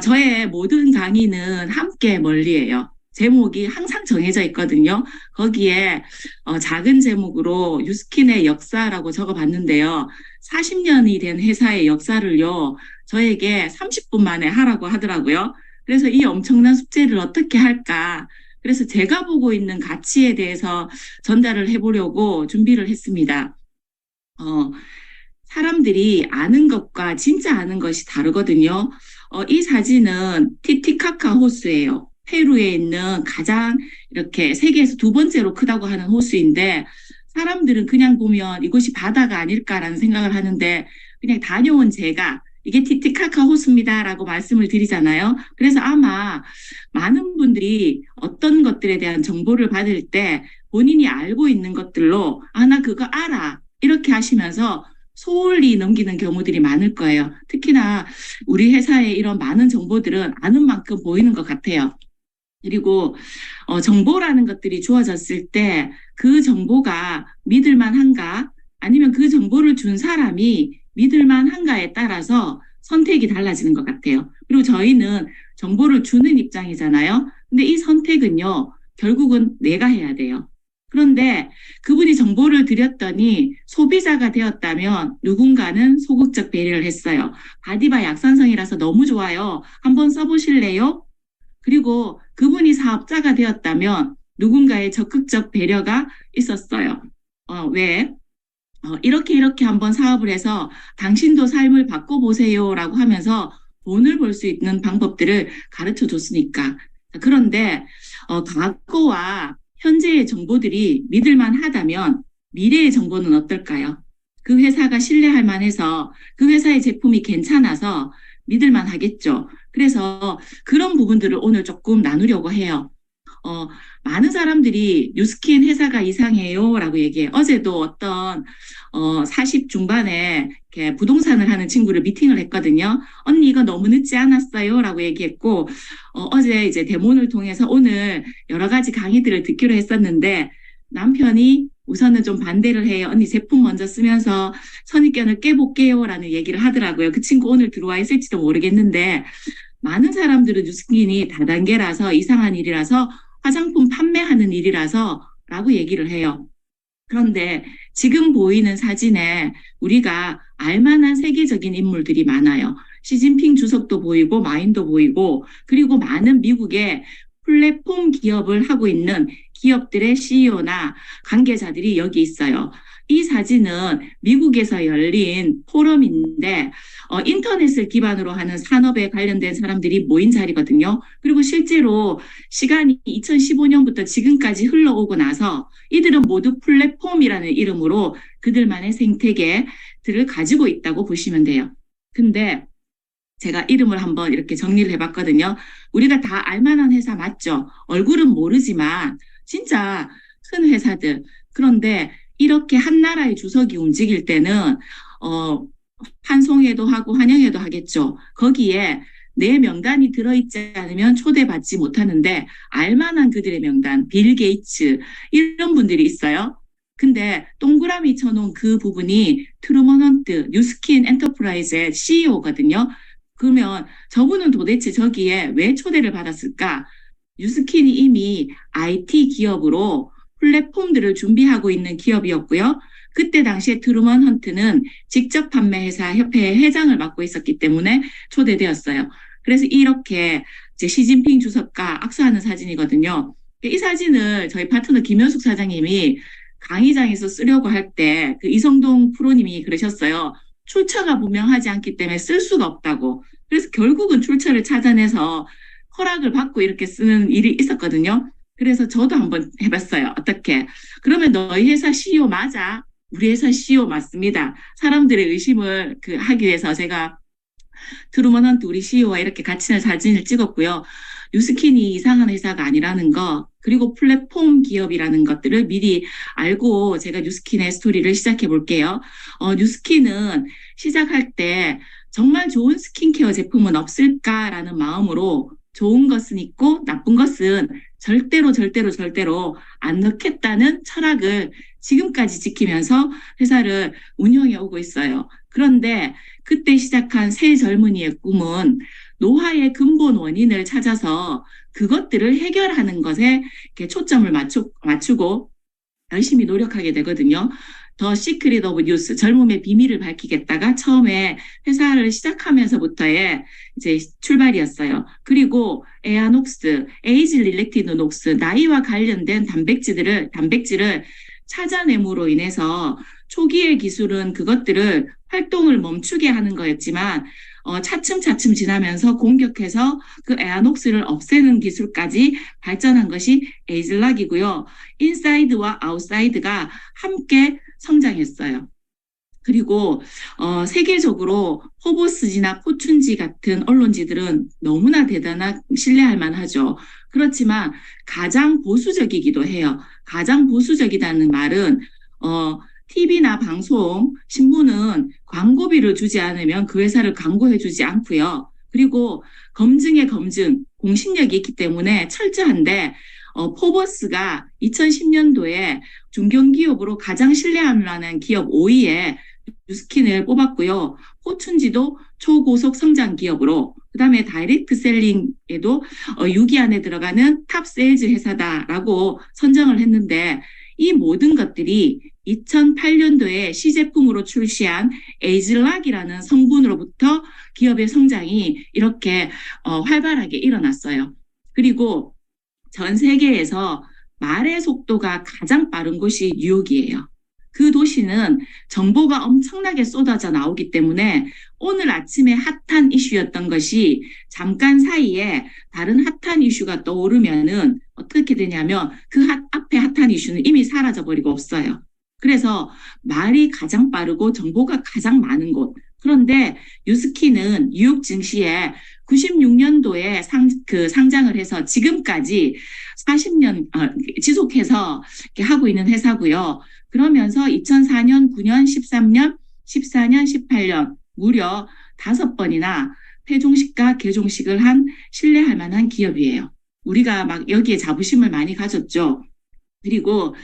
저의 모든 강의는 함께 멀리예요. 제목이 항상 정해져 있거든요. 거기에 작은 제목으로 뉴스킨의 역사라고 적어봤는데요. 40년이 된 회사의 역사를요, 저에게 30분 만에 하라고 하더라고요. 그래서 이 엄청난 숙제를 어떻게 할까? 그래서 제가 보고 있는 가치에 대해서 전달을 해보려고 준비를 했습니다. 어, 사람들이 아는 것과 진짜 아는 것이 다르거든요. 이 사진은 티티카카 호수예요. 페루에 있는 가장 이렇게 세계에서 두 번째로 크다고 하는 호수인데 사람들은 그냥 보면 이것이 바다가 아닐까라는 생각을 하는데 그냥 다녀온 제가 이게 티티카카 호수입니다라고 말씀을 드리잖아요. 그래서 아마 많은 분들이 어떤 것들에 대한 정보를 받을 때 본인이 알고 있는 것들로 아, 나 그거 알아. 이렇게 하시면서 소홀히 넘기는 경우들이 많을 거예요. 특히나 우리 회사의 이런 많은 정보들은 아는 만큼 보이는 것 같아요. 그리고 정보라는 것들이 주어졌을 때 그 정보가 믿을만한가 아니면 그 정보를 준 사람이 믿을만한가에 따라서 선택이 달라지는 것 같아요. 그리고 저희는 정보를 주는 입장이잖아요. 근데 이 선택은요, 결국은 내가 해야 돼요. 그런데 그분이 정보를 드렸더니 소비자가 되었다면 누군가는 소극적 배려를 했어요. 바디바 약산성이라서 너무 좋아요. 한번 써보실래요? 그리고 그분이 사업자가 되었다면 누군가의 적극적 배려가 있었어요. 왜? 이렇게 한번 사업을 해서 당신도 삶을 바꿔보세요라고 하면서 돈을 벌 수 있는 방법들을 가르쳐 줬으니까. 그런데 과거와 현재의 정보들이 믿을만 하다면 미래의 정보는 어떨까요? 그 회사가 신뢰할 만해서 그 회사의 제품이 괜찮아서 믿을만 하겠죠. 그래서 그런 부분들을 오늘 조금 나누려고 해요. 어, 많은 사람들이 뉴스킨 회사가 이상해요 라고 얘기해요. 어제도 어떤 40 중반에 이렇게 부동산을 하는 친구를 미팅을 했거든요. 언니 이거 너무 늦지 않았어요 라고 얘기했고 어제 이제 대본을 통해서 오늘 여러 가지 강의들을 듣기로 했었는데 남편이 우선은 좀 반대를 해요. 언니 제품 먼저 쓰면서 선입견을 깨볼게요 라는 얘기를 하더라고요. 그 친구 오늘 들어와 있을지도 모르겠는데 많은 사람들은 뉴스킨이 다단계라서 이상한 일이라서 화장품 판매하는 일이라서 라고 얘기를 해요. 그런데 지금 보이는 사진에 우리가 알만한 세계적인 인물들이 많아요. 시진핑 주석도 보이고 마인도 보이고 그리고 많은 미국의 플랫폼 기업을 하고 있는 기업들의 CEO나 관계자들이 여기 있어요. 이 사진은 미국에서 열린 포럼인데 인터넷을 기반으로 하는 산업에 관련된 사람들이 모인 자리거든요. 그리고 실제로 시간이 2015년부터 지금까지 흘러오고 나서 이들은 모두 플랫폼이라는 이름으로 그들만의 생태계들을 가지고 있다고 보시면 돼요. 근데 제가 이름을 한번 이렇게 정리를 해봤거든요. 우리가 다 알만한 회사 맞죠? 얼굴은 모르지만 진짜 큰 회사들. 그런데 이렇게 한 나라의 주석이 움직일 때는 환송회도 하고 환영회도 하겠죠. 거기에 내 명단이 들어있지 않으면 초대받지 못하는데 알만한 그들의 명단, 빌 게이츠 이런 분들이 있어요. 근데 동그라미 쳐놓은 그 부분이 트루먼 헌트 뉴스킨 엔터프라이즈의 CEO거든요. 그러면 저분은 도대체 저기에 왜 초대를 받았을까? 뉴스킨이 이미 IT 기업으로 플랫폼들을 준비하고 있는 기업이었고요. 그때 당시에 트루먼 헌트는 직접 판매회사 협회의 회장을 맡고 있었기 때문에 초대되었어요. 그래서 이렇게 이제 시진핑 주석과 악수하는 사진이거든요. 이 사진을 저희 파트너 김현숙 사장님이 강의장에서 쓰려고 할 때 그 이성동 프로님이 그러셨어요. 출처가 분명하지 않기 때문에 쓸 수가 없다고. 그래서 결국은 출처를 찾아내서 허락을 받고 이렇게 쓰는 일이 있었거든요. 그래서 저도 한번 해봤어요. 어떻게? 그러면 너희 회사 CEO 맞아? 우리 회사 CEO 맞습니다. 사람들의 의심을 하기 위해서 제가 트루먼 헌트 우리 CEO와 이렇게 같이 사진을 찍었고요. 뉴스킨이 이상한 회사가 아니라는 거, 그리고 플랫폼 기업이라는 것들을 미리 알고 제가 뉴스킨의 스토리를 시작해 볼게요. 뉴스킨은 시작할 때 정말 좋은 스킨케어 제품은 없을까라는 마음으로 좋은 것은 있고 나쁜 것은 절대로 안 넣겠다는 철학을 지금까지 지키면서 회사를 운영해 오고 있어요. 그런데 그때 시작한 새 젊은이의 꿈은 노화의 근본 원인을 찾아서 그것들을 해결하는 것에 이렇게 초점을 맞추고 열심히 노력하게 되거든요. 더 시크릿 오브 뉴스, 젊음의 비밀을 밝히겠다가 처음에 회사를 시작하면서부터의 이제 출발이었어요. 그리고 에아녹스, 에이지 릴렉티드 녹스, 나이와 관련된 단백질을 찾아냄으로 인해서 초기의 기술은 그것들을 활동을 멈추게 하는 거였지만 차츰차츰 지나면서 공격해서 그 에아녹스를 없애는 기술까지 발전한 것이 에이즐락이고요. 인사이드와 아웃사이드가 함께 성장했어요. 그리고 세계적으로 포보스지나 포춘지 같은 언론지들은 너무나 대단한 신뢰할 만하죠. 그렇지만 가장 보수적이기도 해요. 가장 보수적이라는 말은 TV나 방송, 신문은 광고비를 주지 않으면 그 회사를 광고해 주지 않고요. 그리고 검증의 검증, 공신력이 있기 때문에 철저한데 포버스가 2010년도에 중견기업으로 가장 신뢰할 만한 기업 5위에 뉴스킨을 뽑았고요. 포춘지도 초고속 성장 기업으로, 그다음에 다이렉트 셀링에도 6위 안에 들어가는 탑 세일즈 회사다라고 선정을 했는데 이 모든 것들이 2008년도에 시제품으로 출시한 에이즐락이라는 성분으로부터 기업의 성장이 이렇게 활발하게 일어났어요. 그리고 전 세계에서 말의 속도가 가장 빠른 곳이 뉴욕이에요. 그 도시는 정보가 엄청나게 쏟아져 나오기 때문에 오늘 아침에 핫한 이슈였던 것이 잠깐 사이에 다른 핫한 이슈가 떠오르면은 어떻게 되냐면 그 앞에 핫한 이슈는 이미 사라져버리고 없어요. 그래서 말이 가장 빠르고 정보가 가장 많은 곳. 그런데 뉴스키는 뉴욕 증시에 96년도에 상장을 해서 지금까지 40년 지속해서 이렇게 하고 있는 회사고요. 그러면서 2004년, 9년, 13년, 14년, 18년 무려 5번이나 폐종식과 개종식을 한 신뢰할 만한 기업이에요. 우리가 막 여기에 자부심을 많이 가졌죠. 그리고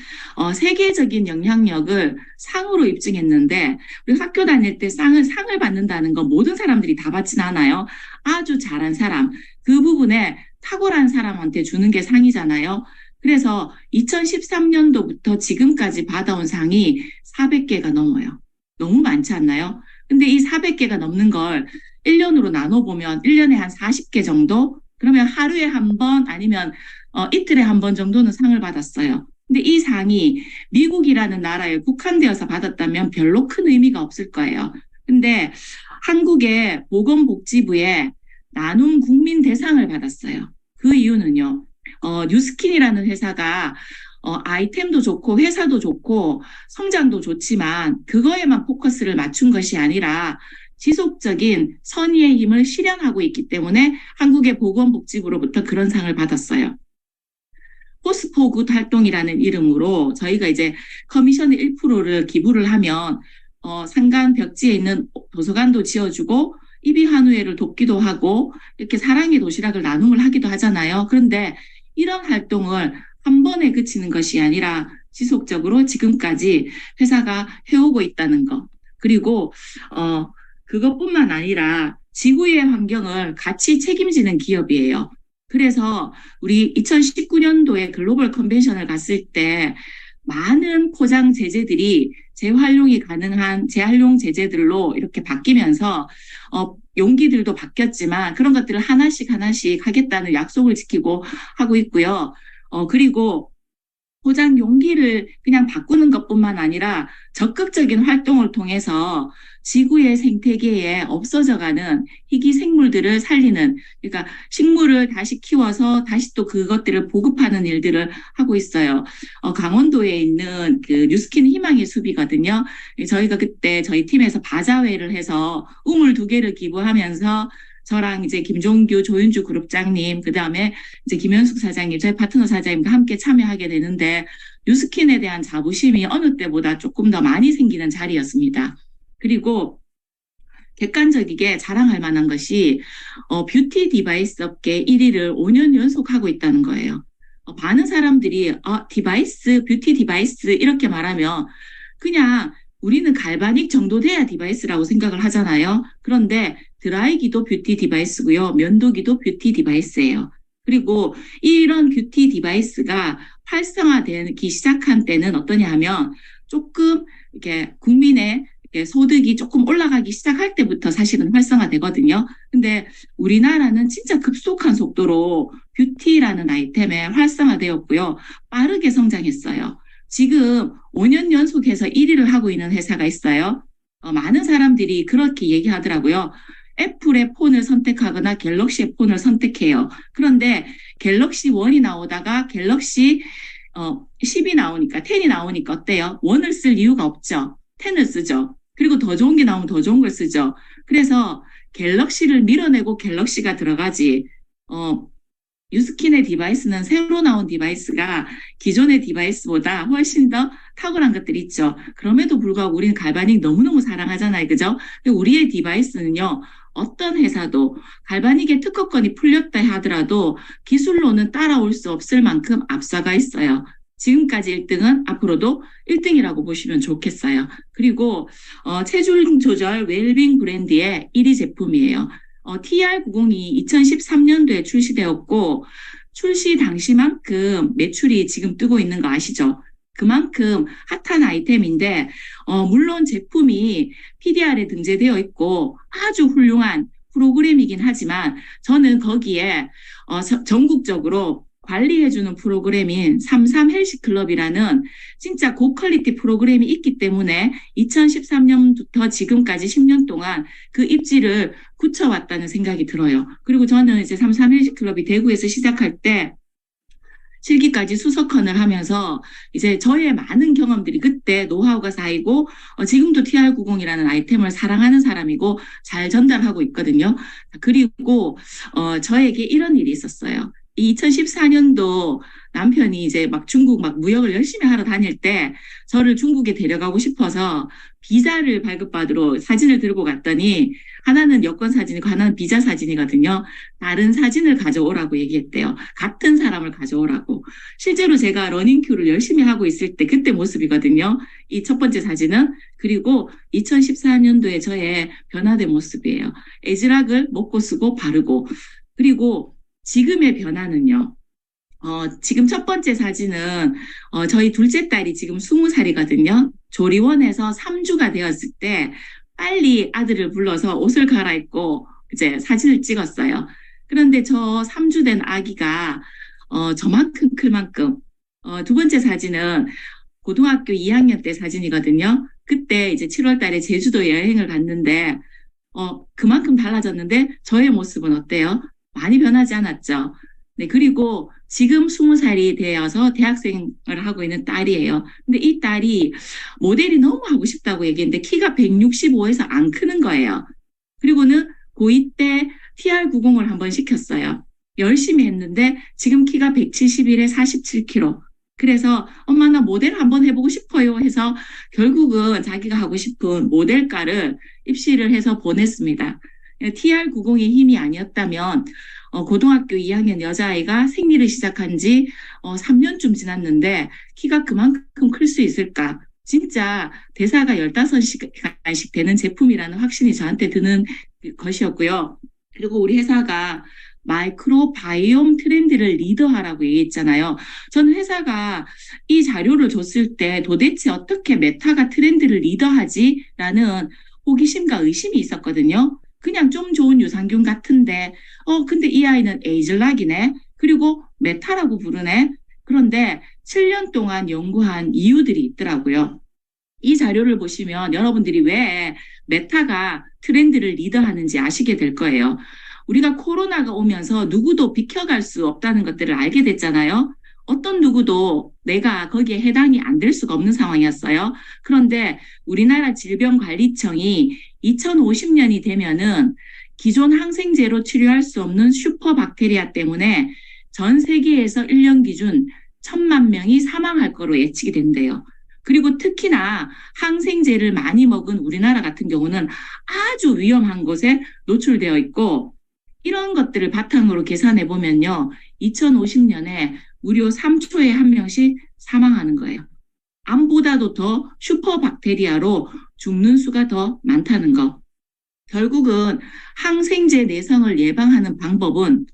세계적인 영향력을 상으로 입증했는데 우리 학교 다닐 때 상을 받는다는 건 모든 사람들이 다 받진 않아요. 아주 잘한 사람, 그 부분에 탁월한 사람한테 주는 게 상이잖아요. 그래서 2013년도부터 지금까지 받아온 상이 400개가 넘어요. 너무 많지 않나요? 근데 이 400개가 넘는 걸 1년으로 나눠보면 1년에 한 40개 정도? 그러면 하루에 한 번 아니면 이틀에 한 번 정도는 상을 받았어요. 근데 이 상이 미국이라는 나라에 국한되어서 받았다면 별로 큰 의미가 없을 거예요. 근데 한국의 보건복지부에 나눔 국민 대상을 받았어요. 그 이유는요. 뉴스킨이라는 회사가 아이템도 좋고 회사도 좋고 성장도 좋지만 그거에만 포커스를 맞춘 것이 아니라 지속적인 선의의 힘을 실현하고 있기 때문에 한국의 보건복지부로부터 그런 상을 받았어요. 포스포굿 활동이라는 이름으로 저희가 이제 커미션의 1%를 기부를 하면 상간 벽지에 있는 도서관도 지어주고 이비한우회를 돕기도 하고 이렇게 사랑의 도시락을 나눔을 하기도 하잖아요. 그런데 이런 활동을 한 번에 그치는 것이 아니라 지속적으로 지금까지 회사가 해오고 있다는 것. 그리고 그것뿐만 아니라 지구의 환경을 같이 책임지는 기업이에요. 그래서 우리 2019년도에 글로벌 컨벤션을 갔을 때 많은 포장 제재들이 재활용이 가능한 재활용 제재들로 이렇게 바뀌면서 용기들도 바뀌었지만 그런 것들을 하나씩 하겠다는 약속을 지키고 하고 있고요. 그리고 포장 용기를 그냥 바꾸는 것뿐만 아니라 적극적인 활동을 통해서 지구의 생태계에 없어져가는 희귀 생물들을 살리는, 그러니까 식물을 다시 키워서 다시 또 그것들을 보급하는 일들을 하고 있어요. 강원도에 있는 그 뉴스킨 희망의 숲이거든요. 저희가 그때 저희 팀에서 바자회를 해서 우물 2개를 기부하면서 저랑 이제 김종규, 조윤주 그룹장님, 그 다음에 이제 김현숙 사장님, 저희 파트너 사장님과 함께 참여하게 되는데 뉴스킨에 대한 자부심이 어느 때보다 조금 더 많이 생기는 자리였습니다. 그리고 객관적이게 자랑할 만한 것이 뷰티 디바이스 업계 1위를 5년 연속 하고 있다는 거예요. 많은 사람들이 디바이스, 뷰티 디바이스 이렇게 말하면 그냥 우리는 갈바닉 정도 돼야 디바이스라고 생각을 하잖아요. 그런데 드라이기도 뷰티 디바이스고요. 면도기도 뷰티 디바이스예요. 그리고 이런 뷰티 디바이스가 활성화되기 시작한 때는 어떠냐 하면 조금 이렇게 국민의 이렇게 소득이 조금 올라가기 시작할 때부터 사실은 활성화되거든요. 근데 우리나라는 진짜 급속한 속도로 뷰티라는 아이템에 활성화되었고요. 빠르게 성장했어요. 지금 5년 연속해서 1위를 하고 있는 회사가 있어요. 많은 사람들이 그렇게 얘기하더라고요. 애플의 폰을 선택하거나 갤럭시의 폰을 선택해요. 그런데 갤럭시 1이 나오다가 갤럭시 10이 나오니까 10이 나오니까 어때요? 1을 쓸 이유가 없죠. 10을 쓰죠. 그리고 더 좋은 게 나오면 더 좋은 걸 쓰죠. 그래서 갤럭시를 밀어내고 갤럭시가 들어가지. 유스킨의 디바이스는 새로 나온 디바이스가 기존의 디바이스보다 훨씬 더 탁월한 것들이 있죠. 그럼에도 불구하고 우리는 갈바닉 너무너무 사랑하잖아요. 그죠? 우리의 디바이스는요. 어떤 회사도 갈바닉의 특허권이 풀렸다 하더라도 기술로는 따라올 수 없을 만큼 앞서가 있어요. 지금까지 1등은 앞으로도 1등이라고 보시면 좋겠어요. 그리고 체중 조절 웰빙 브랜드의 1위 제품이에요. TR90이 2013년도에 출시되었고 출시 당시만큼 매출이 지금 뜨고 있는 거 아시죠? 그만큼 핫한 아이템인데 물론 제품이 PDR에 등재되어 있고 아주 훌륭한 프로그램이긴 하지만 저는 거기에 전국적으로 관리해주는 프로그램인 33 헬스클럽이라는 진짜 고퀄리티 프로그램이 있기 때문에 2013년부터 지금까지 10년 동안 그 입지를 굳혀왔다는 생각이 들어요. 그리고 저는 이제 33 헬스클럽이 대구에서 시작할 때 실기까지 수석헌을 하면서 이제 저의 많은 경험들이 그때 노하우가 쌓이고 지금도 TR90이라는 아이템을 사랑하는 사람이고 잘 전달하고 있거든요. 그리고 저에게 이런 일이 있었어요. 2014년도 남편이 이제 막 중국 막 무역을 열심히 하러 다닐 때 저를 중국에 데려가고 싶어서 비자를 발급받으러 사진을 들고 갔더니 하나는 여권 사진이고 하나는 비자 사진이거든요. 다른 사진을 가져오라고 얘기했대요. 같은 사람을 가져오라고. 실제로 제가 러닝큐를 열심히 하고 있을 때 그때 모습이거든요. 이 첫 번째 사진은. 그리고 2014년도에 저의 변화된 모습이에요. 에즈락을 먹고 쓰고 바르고. 그리고 지금의 변화는요. 지금 첫 번째 사진은 저희 둘째 딸이 지금 20살이거든요. 조리원에서 3주가 되었을 때 빨리 아들을 불러서 옷을 갈아입고 이제 사진을 찍었어요. 그런데 저 3주 된 아기가 저만큼 클 만큼 두 번째 사진은 고등학교 2학년 때 사진이거든요. 그때 이제 7월 달에 제주도 여행을 갔는데 그만큼 달라졌는데 저의 모습은 어때요? 많이 변하지 않았죠. 네, 그리고 지금 20살이 되어서 대학생을 하고 있는 딸이에요. 근데 이 딸이 모델이 너무 하고 싶다고 얘기했는데 키가 165에서 안 크는 거예요. 그리고는 고2 때 TR90을 한번 시켰어요. 열심히 했는데 지금 키가 171에 47kg. 그래서 엄마 나 모델 한번 해보고 싶어요 해서 결국은 자기가 하고 싶은 모델과를 입시를 해서 보냈습니다. TR90의 힘이 아니었다면 고등학교 2학년 여자아이가 생리를 시작한 지 3년쯤 지났는데 키가 그만큼 클 수 있을까? 진짜 대사가 15시간씩 되는 제품이라는 확신이 저한테 드는 것이었고요. 그리고 우리 회사가 마이크로바이옴 트렌드를 리더하라고 얘기했잖아요. 저는 회사가 이 자료를 줬을 때 도대체 어떻게 메타가 트렌드를 리더하지라는 호기심과 의심이 있었거든요. 그냥 좀 좋은 유산균 같은데 근데 이 아이는 에이즐락이네. 그리고 메타라고 부르네. 그런데 7년 동안 연구한 이유들이 있더라고요. 이 자료를 보시면 여러분들이 왜 메타가 트렌드를 리더하는지 아시게 될 거예요. 우리가 코로나가 오면서 누구도 비켜갈 수 없다는 것들을 알게 됐잖아요. 어떤 누구도 내가 거기에 해당이 안 될 수가 없는 상황이었어요. 그런데 우리나라 질병관리청이 2050년이 되면은 기존 항생제로 치료할 수 없는 슈퍼박테리아 때문에 전 세계에서 1년 기준 1,000만 명이 사망할 거로 예측이 된대요. 그리고 특히나 항생제를 많이 먹은 우리나라 같은 경우는 아주 위험한 곳에 노출되어 있고 이런 것들을 바탕으로 계산해 보면요. 2050년에 무려 3초에 1명씩 사망하는 거예요. 암보다도 더 슈퍼박테리아로 죽는 수가 더 많다는 거. 결국은 항생제 내성을 예방하는 방법은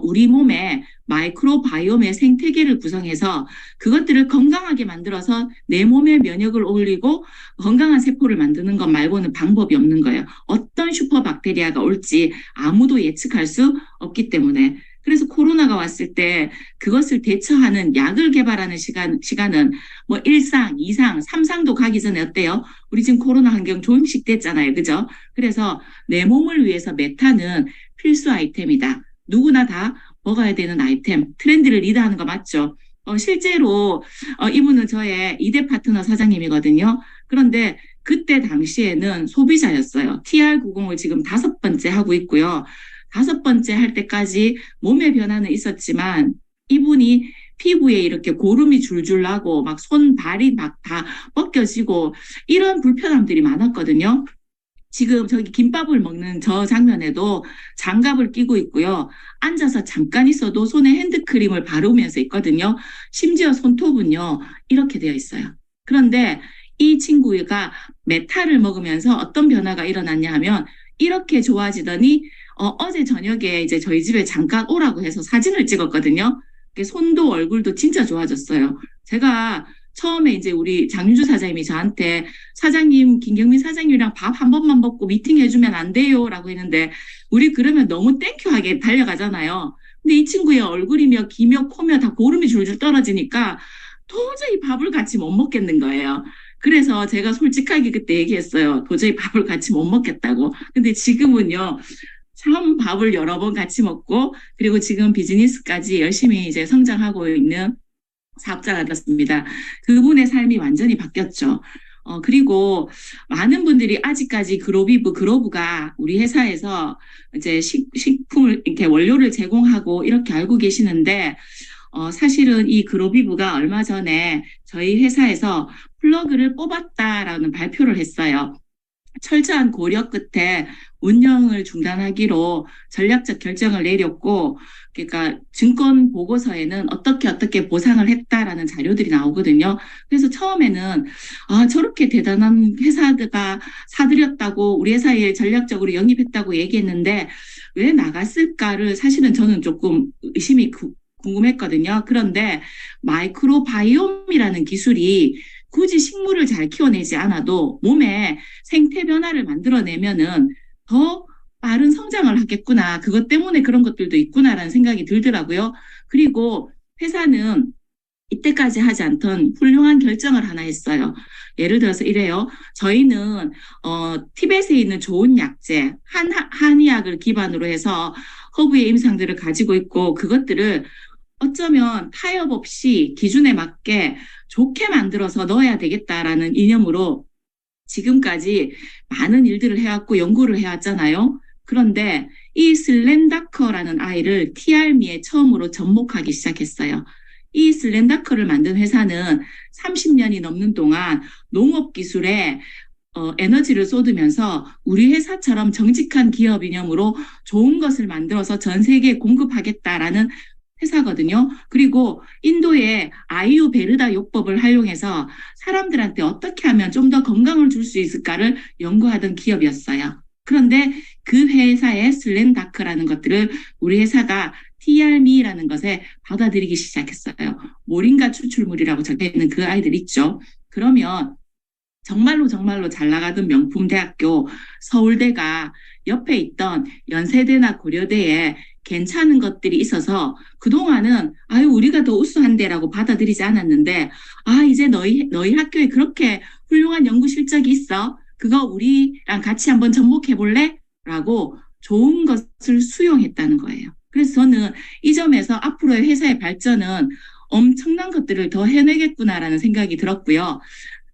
우리 몸에 마이크로바이옴의 생태계를 구성해서 그것들을 건강하게 만들어서 내 몸의 면역을 올리고 건강한 세포를 만드는 것 말고는 방법이 없는 거예요. 어떤 슈퍼박테리아가 올지 아무도 예측할 수 없기 때문에. 그래서 코로나가 왔을 때 그것을 대처하는 약을 개발하는 시간은 뭐 1상, 2상, 3상도 가기 전에 어때요? 우리 지금 코로나 환경 종식됐잖아요. 그죠? 그래서 내 몸을 위해서 메타는 필수 아이템이다. 누구나 다 먹어야 되는 아이템, 트렌드를 리드하는 거 맞죠? 실제로 이분은 저의 이대 파트너 사장님이거든요. 그런데 그때 당시에는 소비자였어요. TR90을 지금 5번째 하고 있고요. 5번째 할 때까지 몸의 변화는 있었지만 이분이 피부에 이렇게 고름이 줄줄 나고 막 손, 발이 막 다 벗겨지고 이런 불편함들이 많았거든요. 지금 저기 김밥을 먹는 저 장면에도 장갑을 끼고 있고요. 앉아서 잠깐 있어도 손에 핸드크림을 바르면서 있거든요. 심지어 손톱은요, 이렇게 되어 있어요. 그런데 이 친구가 메탈을 먹으면서 어떤 변화가 일어났냐 하면 이렇게 좋아지더니 어제 저녁에 이제 저희 집에 잠깐 오라고 해서 사진을 찍었거든요. 손도 얼굴도 진짜 좋아졌어요. 제가 처음에 이제 우리 장윤주 사장님이 저한테 사장님, 김경민 사장님이랑 밥 한 번만 먹고 미팅 해주면 안 돼요? 라고 했는데, 우리 그러면 너무 땡큐하게 달려가잖아요. 근데 이 친구의 얼굴이며 귀며 코며 다 고름이 줄줄 떨어지니까 도저히 밥을 같이 못 먹겠는 거예요. 그래서 제가 솔직하게 그때 얘기했어요. 도저히 밥을 같이 못 먹겠다고. 근데 지금은요, 참 밥을 여러 번 같이 먹고, 그리고 지금 비즈니스까지 열심히 이제 성장하고 있는 사업자가 됐습니다. 그분의 삶이 완전히 바뀌었죠. 그리고 많은 분들이 아직까지 그로브가 우리 회사에서 이제 식품을 이렇게 원료를 제공하고 이렇게 알고 계시는데, 사실은 이 그로비브가 얼마 전에 저희 회사에서 플러그를 뽑았다라는 발표를 했어요. 철저한 고려 끝에 운영을 중단하기로 전략적 결정을 내렸고, 그러니까 증권 보고서에는 어떻게 보상을 했다라는 자료들이 나오거든요. 그래서 처음에는 저렇게 대단한 회사가 사들였다고 우리 회사에 전략적으로 영입했다고 얘기했는데 왜 나갔을까를 사실은 저는 조금 의심이 궁금했거든요. 그런데 마이크로바이옴이라는 기술이 굳이 식물을 잘 키워내지 않아도 몸에 생태 변화를 만들어내면은 더 빠른 성장을 하겠구나. 그것 때문에 그런 것들도 있구나라는 생각이 들더라고요. 그리고 회사는 이때까지 하지 않던 훌륭한 결정을 하나 했어요. 예를 들어서 이래요. 저희는 티벳에 있는 좋은 약재, 한의학을 기반으로 해서 허브의 임상들을 가지고 있고 그것들을 어쩌면 타협 없이 기준에 맞게 좋게 만들어서 넣어야 되겠다라는 이념으로 지금까지 많은 일들을 해왔고 연구를 해왔잖아요. 그런데 이 슬렌다커라는 아이를 TRM에 처음으로 접목하기 시작했어요. 이 슬렌다커를 만든 회사는 30년이 넘는 동안 농업 기술에 에너지를 쏟으면서 우리 회사처럼 정직한 기업 이념으로 좋은 것을 만들어서 전 세계에 공급하겠다라는 회사거든요. 그리고 인도의 아유베르다 요법을 활용해서 사람들한테 어떻게 하면 좀 더 건강을 줄 수 있을까를 연구하던 기업이었어요. 그런데 그 회사의 슬렌다크라는 것들을 우리 회사가 TRM이라는 것에 받아들이기 시작했어요. 모링가 추출물이라고 적혀있는 그 아이들 있죠. 그러면 정말로 잘 나가던 명품 대학교 서울대가 옆에 있던 연세대나 고려대에 괜찮은 것들이 있어서 그동안은 우리가 더 우수한데라고 받아들이지 않았는데 이제 너희 학교에 그렇게 훌륭한 연구 실적이 있어. 그거 우리랑 같이 한번 접목해 볼래? 라고 좋은 것을 수용했다는 거예요. 그래서 저는 이 점에서 앞으로의 회사의 발전은 엄청난 것들을 더 해내겠구나라는 생각이 들었고요.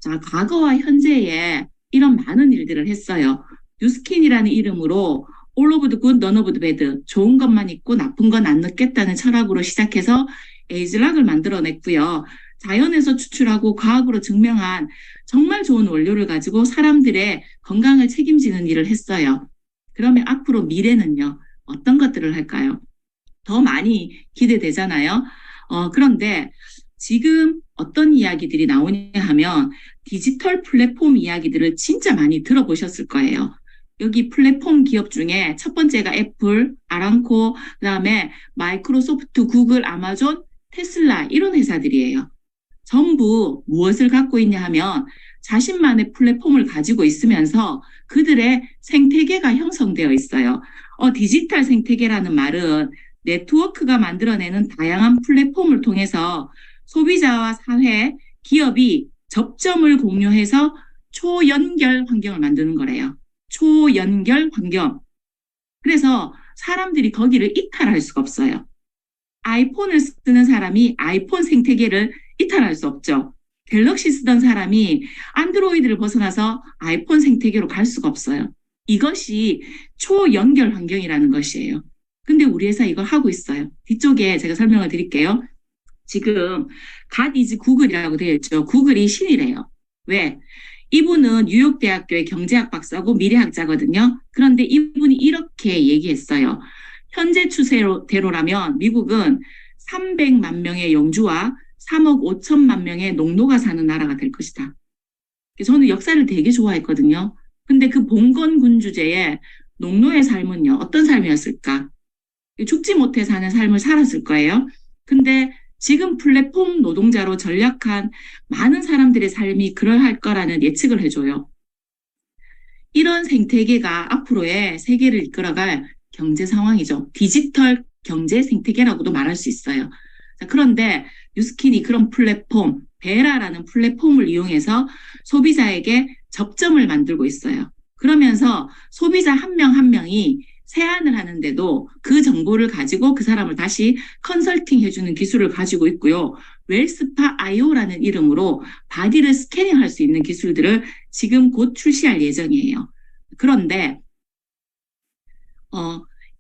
자, 과거와 현재에 이런 많은 일들을 했어요. 뉴스킨이라는 이름으로 all of the good, none of the bad. 좋은 것만 있고 나쁜 건 안 넣겠다는 철학으로 시작해서 에이즐락을 만들어냈고요. 자연에서 추출하고 과학으로 증명한 정말 좋은 원료를 가지고 사람들의 건강을 책임지는 일을 했어요. 그러면 앞으로 미래는요, 어떤 것들을 할까요? 더 많이 기대되잖아요. 그런데 지금 어떤 이야기들이 나오냐 하면 디지털 플랫폼 이야기들을 진짜 많이 들어보셨을 거예요. 여기 플랫폼 기업 중에 첫 번째가 애플, 아람코, 그다음에 마이크로소프트, 구글, 아마존, 테슬라 이런 회사들이에요. 전부 무엇을 갖고 있냐 하면 자신만의 플랫폼을 가지고 있으면서 그들의 생태계가 형성되어 있어요. 디지털 생태계라는 말은 네트워크가 만들어내는 다양한 플랫폼을 통해서 소비자와 사회, 기업이 접점을 공유해서 초연결 환경을 만드는 거래요. 초연결 환경. 그래서 사람들이 거기를 이탈할 수가 없어요. 아이폰을 쓰는 사람이 아이폰 생태계를 이탈할 수 없죠. 갤럭시 쓰던 사람이 안드로이드를 벗어나서 아이폰 생태계로 갈 수가 없어요. 이것이 초연결 환경이라는 것이에요. 근데 우리 회사 이걸 하고 있어요. 뒤쪽에 제가 설명을 드릴게요. 지금 God is 구글이라고 되어 있죠. 구글이 신이래요. 왜? 이분은 뉴욕대학교의 경제학 박사고 미래학자거든요. 그런데 이분이 이렇게 얘기했어요. 현재 추세대로라면 미국은 300만 명의 영주와 3억 5천만 명의 농노가 사는 나라가 될 것이다. 저는 역사를 되게 좋아했거든요. 근데 그 봉건군 주제에 농노의 삶은요, 어떤 삶이었을까? 죽지 못해 사는 삶을 살았을 거예요. 근데 지금 플랫폼 노동자로 전락한 많은 사람들의 삶이 그러할 거라는 예측을 해줘요. 이런 생태계가 앞으로의 세계를 이끌어갈 경제 상황이죠. 디지털 경제 생태계라고도 말할 수 있어요. 자, 그런데 뉴스킨이 그런 플랫폼, 베라라는 플랫폼을 이용해서 소비자에게 접점을 만들고 있어요. 그러면서 소비자 한 명 한 명이 세안을 하는데도 그 정보를 가지고 그 사람을 다시 컨설팅 해주는 기술을 가지고 있고요. 웰스파 IO라는 이름으로 바디를 스캐닝할 수 있는 기술들을 지금 곧 출시할 예정이에요. 그런데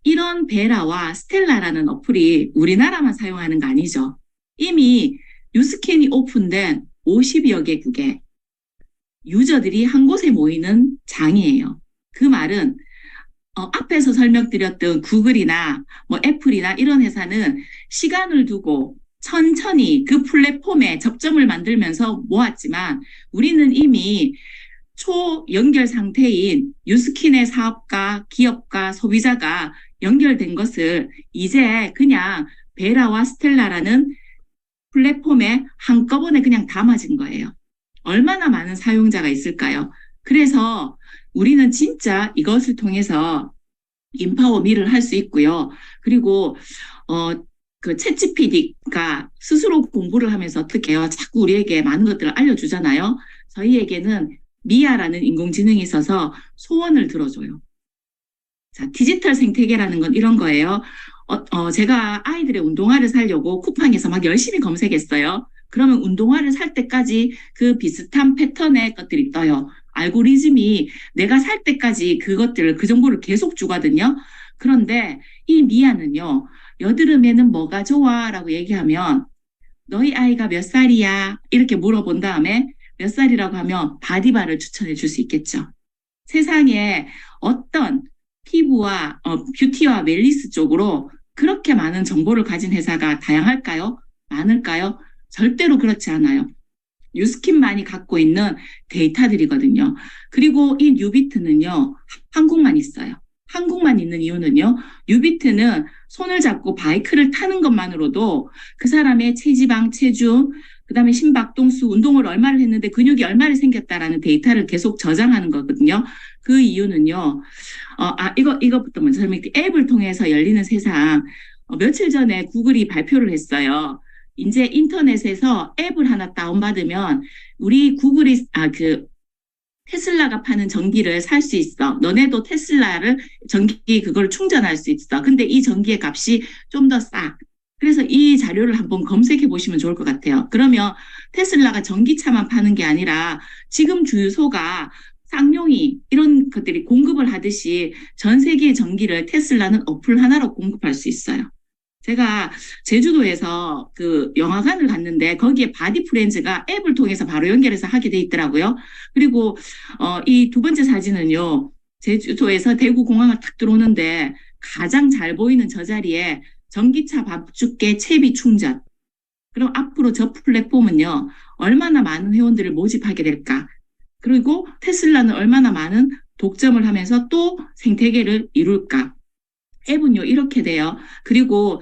이런 베라와 스텔라라는 어플이 우리나라만 사용하는 거 아니죠. 이미 뉴스캔이 오픈된 50여 개국의 유저들이 한 곳에 모이는 장이에요. 그 말은 앞에서 설명드렸던 구글이나 뭐 애플이나 이런 회사는 시간을 두고 천천히 그 플랫폼에 접점을 만들면서 모았지만 우리는 이미 초연결 상태인 뉴스킨의 사업가, 기업가, 소비자가 연결된 것을 이제 그냥 베라와 스텔라라는 플랫폼에 한꺼번에 그냥 담아진 거예요. 얼마나 많은 사용자가 있을까요? 그래서 우리는 진짜 이것을 통해서 인파워 미를 할 수 있고요. 그리고 그 챗GPT가 스스로 공부를 하면서 어떻게 해요? 자꾸 우리에게 많은 것들을 알려주잖아요. 저희에게는 미아라는 인공지능이 있어서 소원을 들어줘요. 자, 디지털 생태계라는 건 이런 거예요. 제가 아이들의 운동화를 사려고 쿠팡에서 막 열심히 검색했어요. 그러면 운동화를 살 때까지 그 비슷한 패턴의 것들이 떠요. 알고리즘이 내가 살 때까지 그것들을, 그 정보를 계속 주거든요. 그런데 이 미아는요, 여드름에는 뭐가 좋아? 라고 얘기하면 너희 아이가 몇 살이야? 이렇게 물어본 다음에 몇 살이라고 하면 바디바를 추천해 줄 수 있겠죠. 세상에 어떤 피부와 뷰티와 웰니스 쪽으로 그렇게 많은 정보를 가진 회사가 다양할까요? 많을까요? 절대로 그렇지 않아요. 뉴스킨만이 갖고 있는 데이터들이거든요. 그리고 이 뉴비트는요, 한국만 있어요. 한국만 있는 이유는요, 뉴비트는 손을 잡고 바이크를 타는 것만으로도 그 사람의 체지방, 체중, 그 다음에 심박동수, 운동을 얼마를 했는데 근육이 얼마를 생겼다라는 데이터를 계속 저장하는 거거든요. 그 이유는요, 이것부터 먼저 설명드릴게요. 앱을 통해서 열리는 세상. 며칠 전에 구글이 발표를 했어요. 이제 인터넷에서 앱을 하나 다운받으면 우리 구글이 테슬라가 파는 전기를 살 수 있어. 너네도 테슬라를 전기 그걸 충전할 수 있어. 근데 이 전기의 값이 좀 더 싸. 그래서 이 자료를 한번 검색해 보시면 좋을 것 같아요. 그러면 테슬라가 전기차만 파는 게 아니라 지금 주유소가 쌍용이 이런 것들이 공급을 하듯이 전 세계의 전기를 테슬라는 어플 하나로 공급할 수 있어요. 제가 제주도에서 그 영화관을 갔는데 거기에 바디 프렌즈가 앱을 통해서 바로 연결해서 하게 돼 있더라고요. 그리고 이 두 번째 사진은요. 제주도에서 대구 공항을 탁 들어오는데 가장 잘 보이는 저 자리에 전기차 밥죽게 채비 충전. 그럼 앞으로 저 플랫폼은요. 얼마나 많은 회원들을 모집하게 될까? 그리고 테슬라는 얼마나 많은 독점을 하면서 또 생태계를 이룰까? 앱은요, 이렇게 돼요. 그리고,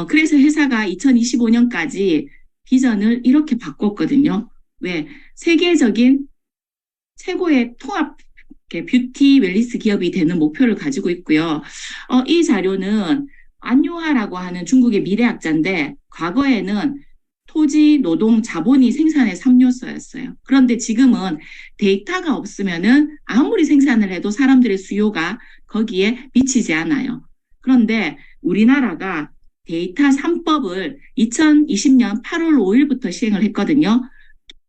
그래서 회사가 2025년까지 비전을 이렇게 바꿨거든요. 왜? 세계적인 최고의 통합 뷰티 웰니스 기업이 되는 목표를 가지고 있고요. 이 자료는 안요하라고 하는 중국의 미래학자인데 과거에는 토지, 노동, 자본이 생산의 3요소였어요. 그런데 지금은 데이터가 없으면은 아무리 생산을 해도 사람들의 수요가 거기에 미치지 않아요. 그런데 우리나라가 데이터 3법을 2020년 8월 5일부터 시행을 했거든요.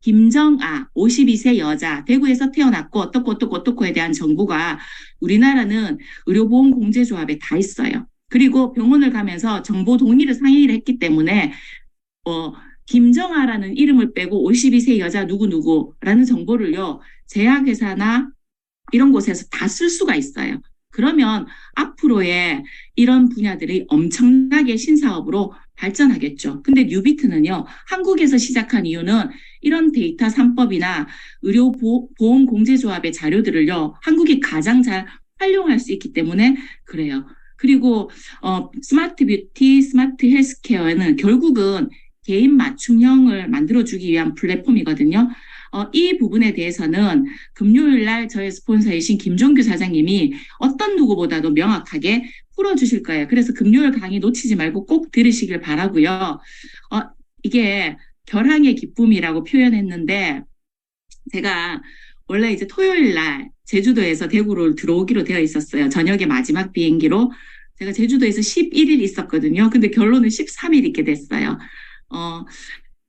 김정아, 52세 여자, 대구에서 태어났고 어떻고에 대한 정보가 우리나라는 의료보험공제조합에 다 있어요. 그리고 병원을 가면서 정보 동의를 상의를 했기 때문에 어, 김정아라는 이름을 빼고 52세 여자 누구누구라는 정보를요, 제약회사나 이런 곳에서 다 쓸 수가 있어요. 그러면 앞으로의 이런 분야들이 엄청나게 신사업으로 발전하겠죠. 근데 뉴비트는요, 한국에서 시작한 이유는 이런 데이터 3법이나 의료보험공제조합의 자료들을요, 한국이 가장 잘 활용할 수 있기 때문에 그래요. 그리고 스마트 뷰티, 스마트 헬스케어는 결국은 개인 맞춤형을 만들어주기 위한 플랫폼이거든요. 이 부분에 대해서는 금요일 날 저의 스폰서이신 김종규 사장님이 어떤 누구보다도 명확하게 풀어주실 거예요. 그래서 금요일 강의 놓치지 말고 꼭 들으시길 바라고요. 이게 결항의 기쁨이라고 표현했는데 제가 원래 이제 토요일 날 제주도에서 대구로 들어오기로 되어 있었어요. 저녁에 마지막 비행기로. 제가 제주도에서 11일 있었거든요. 근데 결론은 13일 있게 됐어요.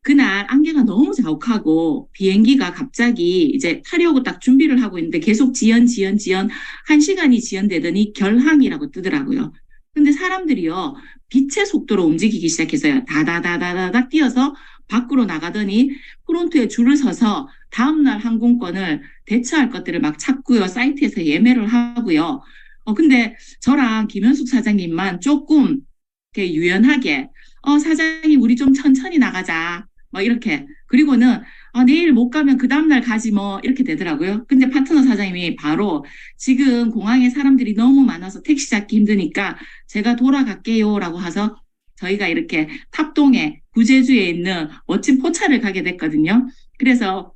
그날 안개가 너무 자욱하고 비행기가 갑자기 이제 타려고 딱 준비를 하고 있는데 계속 지연, 1시간이 지연되더니 결항이라고 뜨더라고요. 근데 사람들이요, 빛의 속도로 움직이기 시작했어요. 다다다다다다 뛰어서 밖으로 나가더니 프론트에 줄을 서서 다음날 항공권을 대처할 것들을 막 찾고요. 사이트에서 예매를 하고요. 근데 저랑 김현숙 사장님만 조금 이렇게 유연하게 사장님 우리 좀 천천히 나가자. 뭐 이렇게. 그리고는 내일 못 가면 그 다음날 가지 뭐 이렇게 되더라고요. 근데 파트너 사장님이 바로 지금 공항에 사람들이 너무 많아서 택시 잡기 힘드니까 제가 돌아갈게요라고 해서 저희가 이렇게 탑동에 구제주에 있는 멋진 포차를 가게 됐거든요. 그래서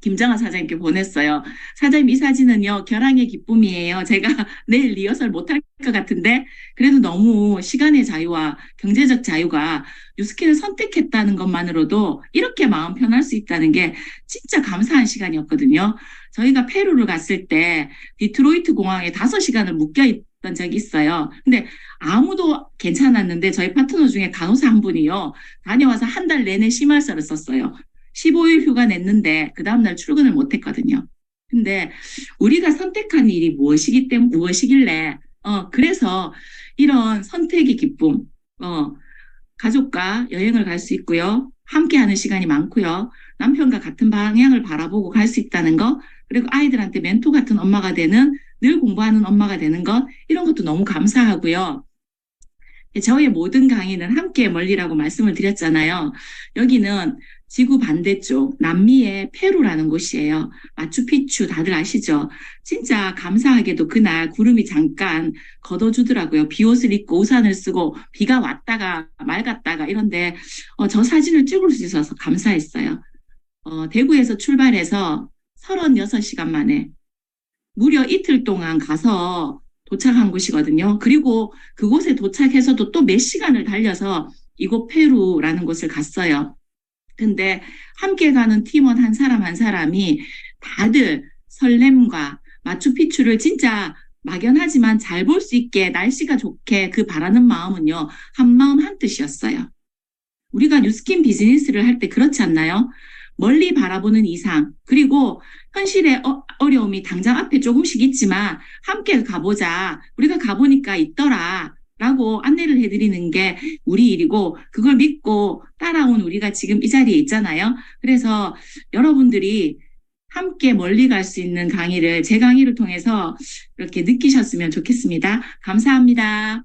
김정아 사장님께 보냈어요. 사장님 이 사진은요 결항의 기쁨이에요. 제가 내일 리허설 못할 것 같은데 그래도 너무 시간의 자유와 경제적 자유가 뉴스킨을 선택했다는 것만으로도 이렇게 마음 편할 수 있다는 게 진짜 감사한 시간이었거든요. 저희가 페루를 갔을 때 디트로이트 공항에 5시간을 묶여 있던 적이 있어요. 근데 아무도 괜찮았는데 저희 파트너 중에 간호사 한 분이요. 다녀와서 한 달 내내 심할서를 썼어요. 15일 휴가 냈는데 그 다음날 출근을 못했거든요. 근데 우리가 선택한 일이 무엇이길래 그래서 이런 선택의 기쁨, 가족과 여행을 갈 수 있고요. 함께하는 시간이 많고요. 남편과 같은 방향을 바라보고 갈 수 있다는 거, 그리고 아이들한테 멘토 같은 엄마가 되는, 늘 공부하는 엄마가 되는 것, 이런 것도 너무 감사하고요. 저의 모든 강의는 함께 멀리라고 말씀을 드렸잖아요. 여기는 지구 반대쪽 남미의 페루라는 곳이에요. 마추픽추 다들 아시죠? 진짜 감사하게도 그날 구름이 잠깐 걷어주더라고요. 비옷을 입고 우산을 쓰고 비가 왔다가 맑았다가 이런데 저 사진을 찍을 수 있어서 감사했어요. 대구에서 출발해서 36시간 만에 무려 이틀 동안 가서 도착한 곳이거든요. 그리고 그곳에 도착해서도 또 몇 시간을 달려서 이곳 페루라는 곳을 갔어요. 근데 함께 가는 팀원 한 사람 한 사람이 다들 설렘과 마추픽추를 진짜 막연하지만 잘 볼 수 있게 날씨가 좋게 그 바라는 마음은요. 한마음 한뜻이었어요. 우리가 뉴스킨 비즈니스를 할 때 그렇지 않나요? 멀리 바라보는 이상, 그리고 현실의 어려움이 당장 앞에 조금씩 있지만 함께 가보자. 우리가 가보니까 있더라. 라고 안내를 해드리는 게 우리 일이고 그걸 믿고 따라온 우리가 지금 이 자리에 있잖아요. 그래서 여러분들이 함께 멀리 갈 수 있는 강의를 제 강의를 통해서 이렇게 느끼셨으면 좋겠습니다. 감사합니다.